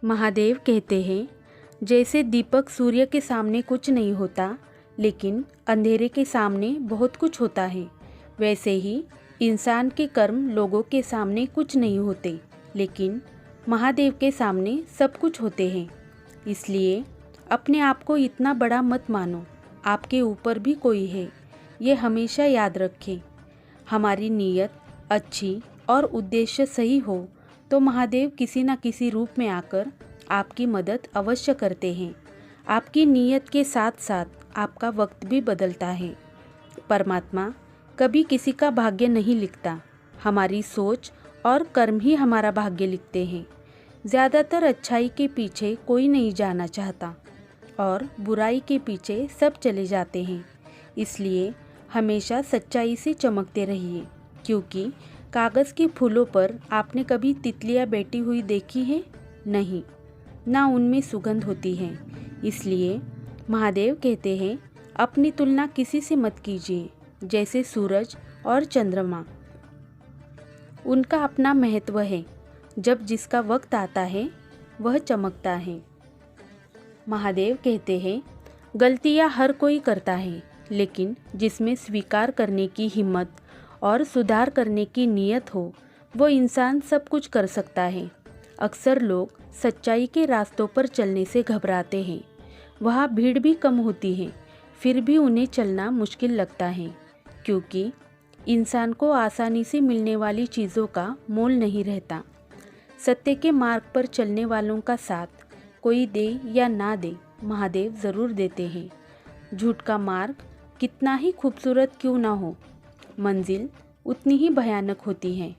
महादेव कहते हैं, जैसे दीपक सूर्य के सामने कुछ नहीं होता, लेकिन अंधेरे के सामने बहुत कुछ होता है, वैसे ही इंसान के कर्म लोगों के सामने कुछ नहीं होते, लेकिन महादेव के सामने सब कुछ होते हैं। इसलिए अपने आप को इतना बड़ा मत मानो, आपके ऊपर भी कोई है, ये हमेशा याद रखें। हमारी नीयत अच्छी और उद्देश्य सही हो तो महादेव किसी न किसी रूप में आकर आपकी मदद अवश्य करते हैं। आपकी नीयत के साथ साथ आपका वक्त भी बदलता है। परमात्मा कभी किसी का भाग्य नहीं लिखता, हमारी सोच और कर्म ही हमारा भाग्य लिखते हैं। ज़्यादातर अच्छाई के पीछे कोई नहीं जाना चाहता और बुराई के पीछे सब चले जाते हैं। इसलिए हमेशा सच्चाई से चमकते रहिए, क्योंकि कागज़ के फूलों पर आपने कभी तितलियाँ बैठी हुई देखी है? नहीं, ना उनमें सुगंध होती है। इसलिए महादेव कहते हैं, अपनी तुलना किसी से मत कीजिए। जैसे सूरज और चंद्रमा, उनका अपना महत्व है। जब जिसका वक्त आता है वह चमकता है। महादेव कहते हैं, गलतियाँ हर कोई करता है, लेकिन जिसमें स्वीकार करने की हिम्मत और सुधार करने की नीयत हो, वो इंसान सब कुछ कर सकता है। अक्सर लोग सच्चाई के रास्तों पर चलने से घबराते हैं। वहाँ भीड़ भी कम होती है, फिर भी उन्हें चलना मुश्किल लगता है, क्योंकि इंसान को आसानी से मिलने वाली चीज़ों का मोल नहीं रहता। सत्य के मार्ग पर चलने वालों का साथ कोई दे या ना दे, महादेव ज़रूर देते हैं। झूठ का मार्ग कितना ही खूबसूरत क्यों ना हो, मंजिल उतनी ही भयानक होती है।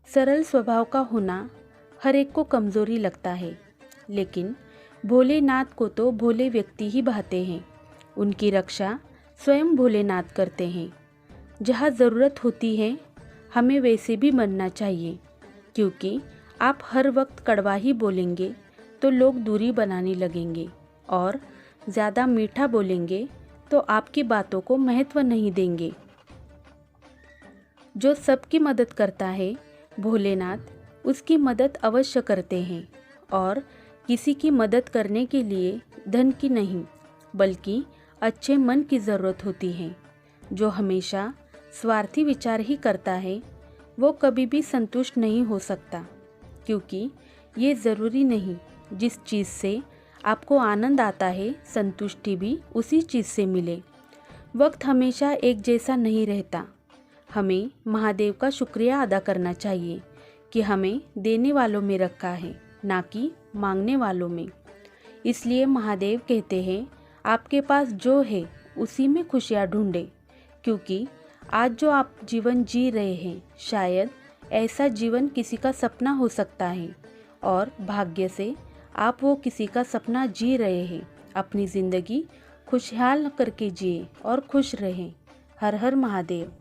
सरल स्वभाव का होना हर एक को कमज़ोरी लगता है, लेकिन भोलेनाथ को तो भोले व्यक्ति ही भाते हैं। उनकी रक्षा स्वयं भोलेनाथ करते हैं। जहाँ ज़रूरत होती है, हमें वैसे भी बनना चाहिए, क्योंकि आप हर वक्त कड़वा ही बोलेंगे तो लोग दूरी बनाने लगेंगे, और ज़्यादा मीठा बोलेंगे तो आपकी बातों को महत्व नहीं देंगे। जो सबकी मदद करता है, भोलेनाथ उसकी मदद अवश्य करते हैं। और किसी की मदद करने के लिए धन की नहीं, बल्कि अच्छे मन की ज़रूरत होती है। जो हमेशा स्वार्थी विचार ही करता है, वो कभी भी संतुष्ट नहीं हो सकता, क्योंकि ये ज़रूरी नहीं जिस चीज़ से आपको आनंद आता है, संतुष्टि भी उसी चीज़ से मिले। वक्त हमेशा एक जैसा नहीं रहता। हमें महादेव का शुक्रिया अदा करना चाहिए कि हमें देने वालों में रखा है, ना कि मांगने वालों में। इसलिए महादेव कहते हैं, आपके पास जो है उसी में खुशियाँ ढूंढें, क्योंकि आज जो आप जीवन जी रहे हैं, शायद ऐसा जीवन किसी का सपना हो सकता है, और भाग्य से आप वो किसी का सपना जी रहे हैं। अपनी ज़िंदगी खुशहाल करके जिए और खुश रहें। हर हर महादेव।